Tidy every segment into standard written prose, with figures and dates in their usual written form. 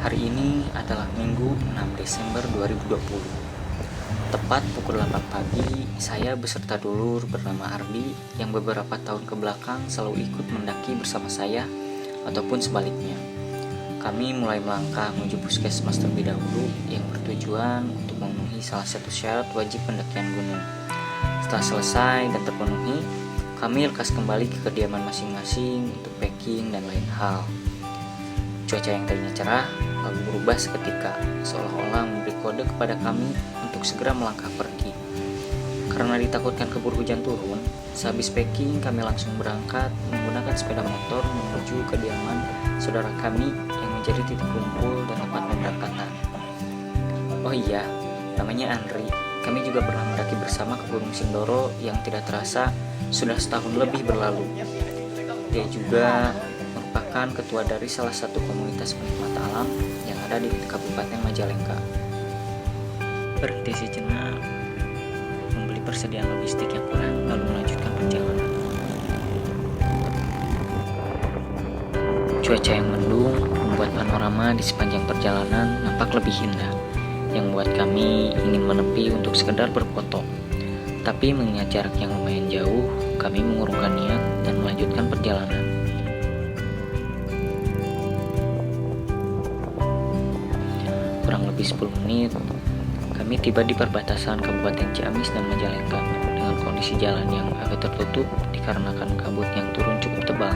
Hari ini adalah Minggu 6 Desember 2020. Tepat pukul 8 pagi, saya beserta dulur bernama Ardi yang beberapa tahun ke belakang selalu ikut mendaki bersama saya ataupun sebaliknya. Kami mulai melangkah menuju puskesmas terlebih dahulu yang bertujuan untuk memenuhi salah satu syarat wajib pendakian gunung. Setelah selesai dan terpenuhi, kami lekas kembali ke kediaman masing-masing untuk packing dan lain hal. Cuaca yang tadinya cerah lalu berubah seketika, seolah-olah memberi kode kepada kami untuk segera melangkah pergi. Karena ditakutkan keburu hujan turun, sehabis packing kami langsung berangkat menggunakan sepeda motor menuju kediaman saudara kami yang menjadi titik kumpul dan tempat pemberangkatan. Oh iya, namanya Andri. Kami juga pernah mendaki bersama ke Gunung Sindoro yang tidak terasa sudah setahun lebih berlalu. Dia juga merupakan ketua dari salah satu komunitas penikmat alam yang ada di Kabupaten Majalengka. Berhenti sejenak, membeli persediaan logistik yang kurang, lalu melanjutkan perjalanan. Cuaca yang mendung membuat panorama di sepanjang perjalanan nampak lebih indah, yang membuat kami ingin menepi untuk sekedar berfoto. Tapi mengingat jarak yang lumayan jauh, kami mengurungkan niat dan melanjutkan perjalanan. Kurang lebih 10 menit, kami tiba di perbatasan Kabupaten Ciamis dan Majalengka dengan kondisi jalan yang agak tertutup dikarenakan kabut yang turun cukup tebal.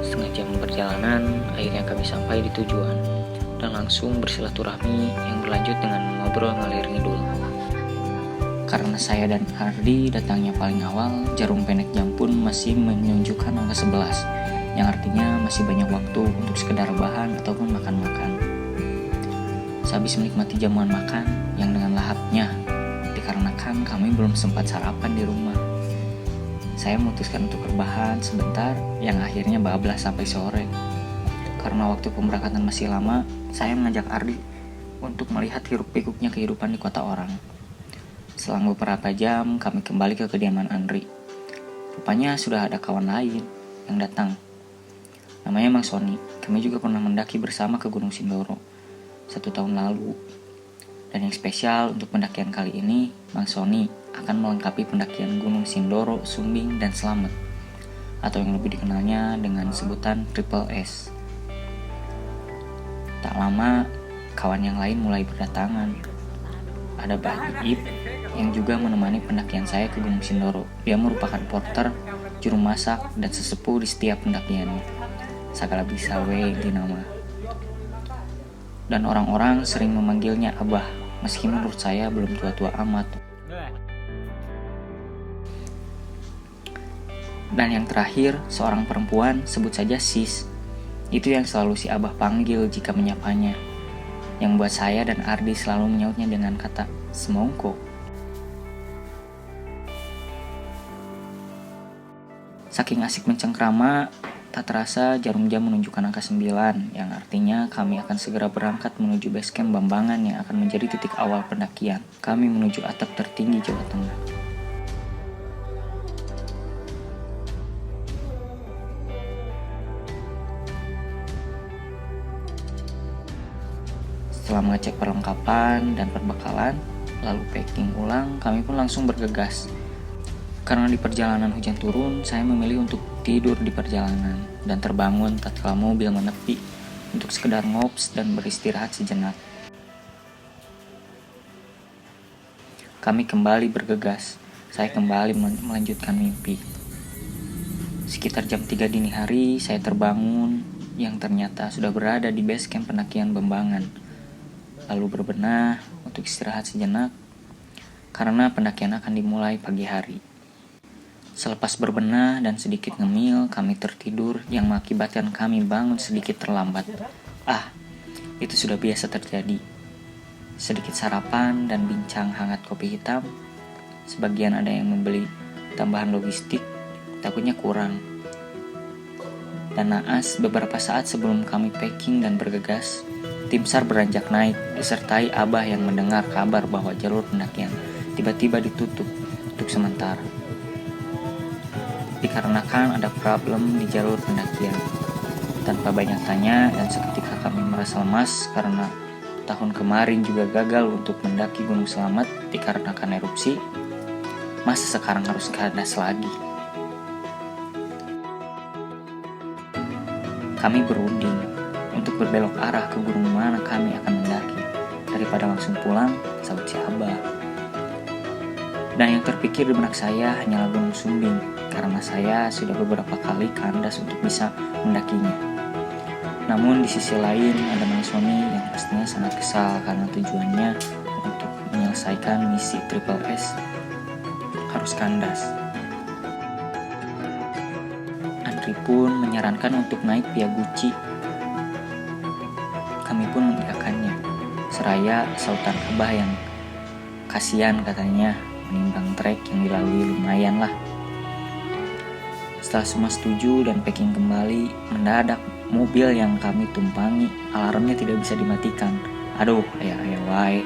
Setengah jam perjalanan, akhirnya kami sampai di tujuan dan langsung bersilaturahmi yang berlanjut dengan ngobrol ngalir ngidul. Karena saya dan Ardi datangnya paling awal, jarum pendek jam pun masih menunjukkan angka 11, yang artinya masih banyak waktu untuk sekedar bahan ataupun makan-makan. Sehabis menikmati jamuan makan yang dengan lahapnya, dikarenakan kami belum sempat sarapan di rumah, saya memutuskan untuk berbahan sebentar yang akhirnya bablas sampai sore. Karena waktu pemberangkatan masih lama, saya mengajak Ardi untuk melihat hiruk-pikuknya kehidupan di kota orang. Selang beberapa jam, kami kembali ke kediaman Andri. Rupanya sudah ada kawan lain yang datang. Namanya Mang Sony. Kami juga pernah mendaki bersama ke Gunung Sindoro 1 tahun lalu. Dan yang spesial untuk pendakian kali ini, Mang Sony akan melengkapi pendakian Gunung Sindoro, Sumbing, dan Slamet, atau yang lebih dikenalnya dengan sebutan Triple S. Tak lama, kawan yang lain mulai berdatangan. Ada Mbak Iip yang juga menemani pendakian saya ke Gunung Sindoro. Dia merupakan porter, juru masak, dan sesepuh di setiap pendakiannya. Sagala bisa di nama. Dan orang-orang sering memanggilnya Abah, meski menurut saya belum tua-tua amat. Dan yang terakhir, seorang perempuan, sebut saja Sis. Itu yang selalu si Abah panggil jika menyapanya, yang membuat saya dan Ardi selalu menyautnya dengan kata semongko. Saking asik mencengkrama, tak terasa jarum jam menunjukkan angka 9, yang artinya kami akan segera berangkat menuju base camp Bambangan yang akan menjadi titik awal pendakian. Kami menuju atap tertinggi Jawa Tengah. Setelah mengecek perlengkapan dan perbekalan, lalu packing ulang, kami pun langsung bergegas. Karena di perjalanan hujan turun, saya memilih untuk tidur di perjalanan dan terbangun tatkala mobil menepi untuk sekedar ngops dan beristirahat sejenak. Kami kembali bergegas. Saya kembali melanjutkan mimpi. Sekitar jam 3 dini hari, saya terbangun yang ternyata sudah berada di base camp pendakian Bambangan. Lalu berbenah untuk istirahat sejenak karena pendakian akan dimulai pagi hari. Selepas berbenah dan sedikit ngemil, kami tertidur yang mengakibatkan kami bangun sedikit terlambat. Itu sudah biasa terjadi. Sedikit sarapan dan bincang hangat kopi hitam. Sebagian ada yang membeli tambahan logistik, takutnya kurang. Dan naas beberapa saat sebelum kami packing dan bergegas, tim SAR beranjak naik, disertai Abah yang mendengar kabar bahwa jalur pendakian tiba-tiba ditutup untuk sementara. dikarenakan ada problem di jalur pendakian. Tanpa banyak tanya dan seketika kami merasa lemas karena tahun kemarin juga gagal untuk mendaki Gunung Selamet dikarenakan erupsi, masa sekarang harus kandas lagi? Kami berunding untuk berbelok arah ke gunung mana kami akan mendaki, daripada langsung pulang, sahut si Abah. Dan yang terpikir di benak saya hanyalah Gunung Sumbing, karena saya sudah beberapa kali kandas untuk bisa mendakinya. Namun di sisi lain ada Mang Sony yang pastinya sangat kesal karena tujuannya untuk menyelesaikan misi Triple S harus kandas. Andri pun menyarankan untuk naik via Guci. Kami pun mengiyakannya, seraya sautan Abah yang kasihan katanya menimbang trek yang dilalui lumayan lah. Setelah semua setuju dan packing kembali, mendadak mobil yang kami tumpangi alarmnya tidak bisa dimatikan. Aduh, ya wae.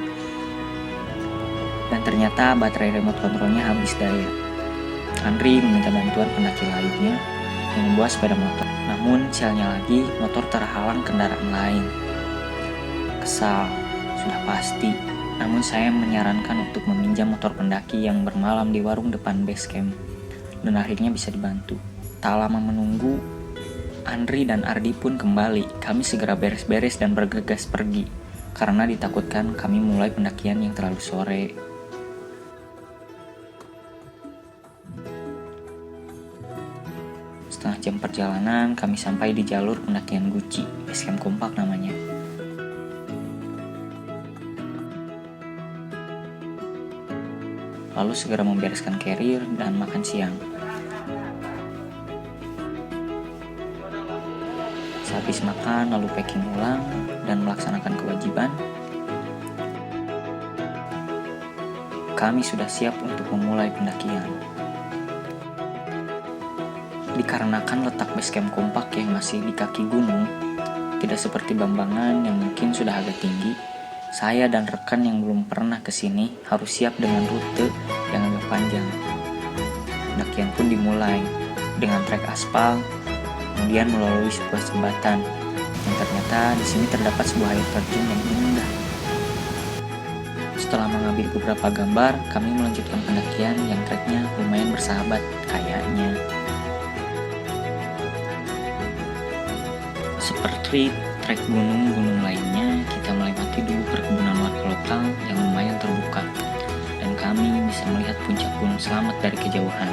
Dan ternyata baterai remote controlnya habis daya. Andri meminta bantuan pendaki lainnya yang membawa sepeda motor. Namun sialnya lagi motor terhalang kendaraan lain. Kesal, sudah pasti. Namun saya menyarankan untuk meminjam motor pendaki yang bermalam di warung depan base camp. Dan akhirnya bisa dibantu. Tak lama menunggu, Andri dan Ardi pun kembali. Kami segera beres-beres dan bergegas pergi, karena ditakutkan kami mulai pendakian yang terlalu sore. Setengah jam perjalanan, kami sampai di jalur pendakian Guci, base camp kompak namanya. Lalu segera membereskan carrier dan makan siang. Sehabis makan lalu packing ulang dan melaksanakan kewajiban, kami sudah siap untuk memulai pendakian. Dikarenakan letak base camp kompak yang masih di kaki gunung, tidak seperti Bambangan yang mungkin sudah agak tinggi, saya dan rekan yang belum pernah kesini harus siap dengan rute yang agak panjang. Pendakian pun dimulai dengan trek aspal, kemudian melalui sebuah jembatan yang ternyata di sini terdapat sebuah air terjun yang indah. Setelah mengambil beberapa gambar, kami melanjutkan pendakian yang treknya lumayan bersahabat kayaknya. Seperti trek gunung-gunung lainnya, kita melewati dulu perkebunan warga lokal yang lumayan terbuka, dan kami bisa melihat puncak Gunung Selamet dari kejauhan.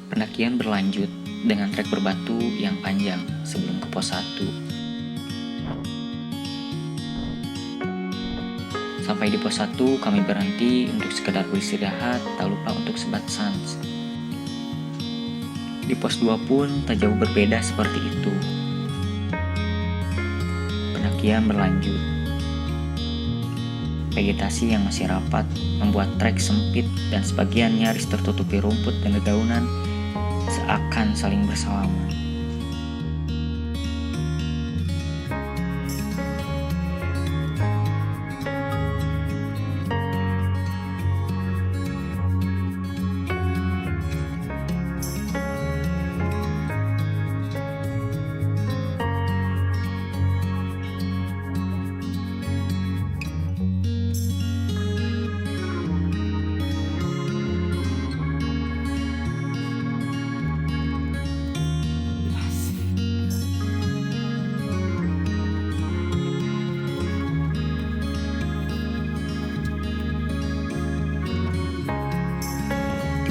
Pendakian berlanjut dengan trek berbatu yang panjang sebelum ke pos 1. Sampai di pos 1, kami berhenti untuk sekedar beristirahat, tak lupa untuk sebat sans. Di pos 2 pun tak jauh berbeda seperti itu. Pendakian berlanjut. Vegetasi yang masih rapat membuat trek sempit dan sebagian nyaris tertutupi rumput dan dedaunan seakan saling bersalaman.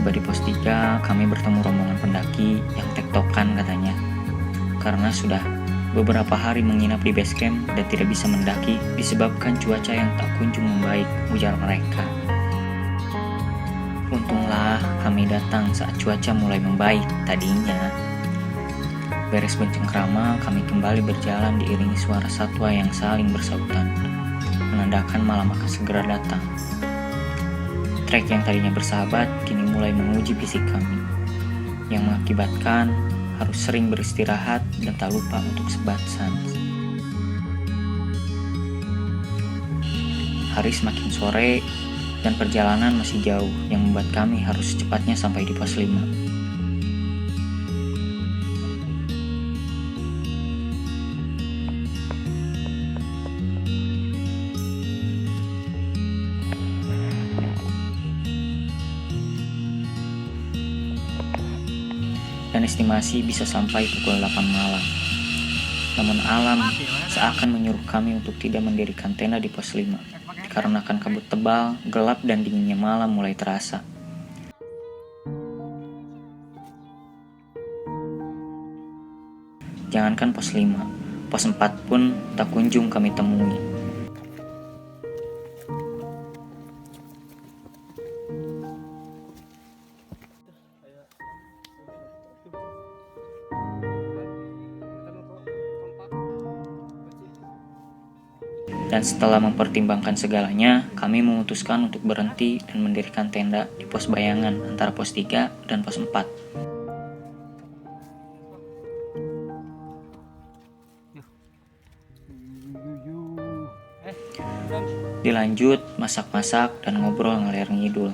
Tiba di pos 3, kami bertemu rombongan pendaki yang tektokan katanya. Karena sudah beberapa hari menginap di base camp dan tidak bisa mendaki disebabkan cuaca yang tak kunjung membaik, ujar mereka. Untunglah kami datang saat cuaca mulai membaik tadinya. Beres bencengkrama, kami kembali berjalan diiringi suara satwa yang saling bersautan, menandakan malam akan segera datang. Trek yang tadinya bersahabat kini mulai menguji fisik kami, yang mengakibatkan harus sering beristirahat dan tak lupa untuk sebat sans. Hari semakin sore dan perjalanan masih jauh yang membuat kami harus secepatnya sampai di pos 5. Dan estimasi bisa sampai pukul 8 malam. Namun alam seakan menyuruh kami untuk tidak mendirikan tenda di pos 5, dikarenakan kabut tebal, gelap dan dinginnya malam mulai terasa. Jangankan pos 5, pos 4 pun tak kunjung kami temui. Dan setelah mempertimbangkan segalanya, kami memutuskan untuk berhenti dan mendirikan tenda di pos bayangan antara pos 3 dan pos 4. Dilanjut masak-masak dan ngobrol ngalor ngidul.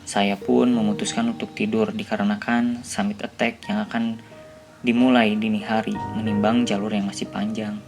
Saya pun memutuskan untuk tidur dikarenakan summit attack yang akan dimulai dini hari menimbang jalur yang masih panjang.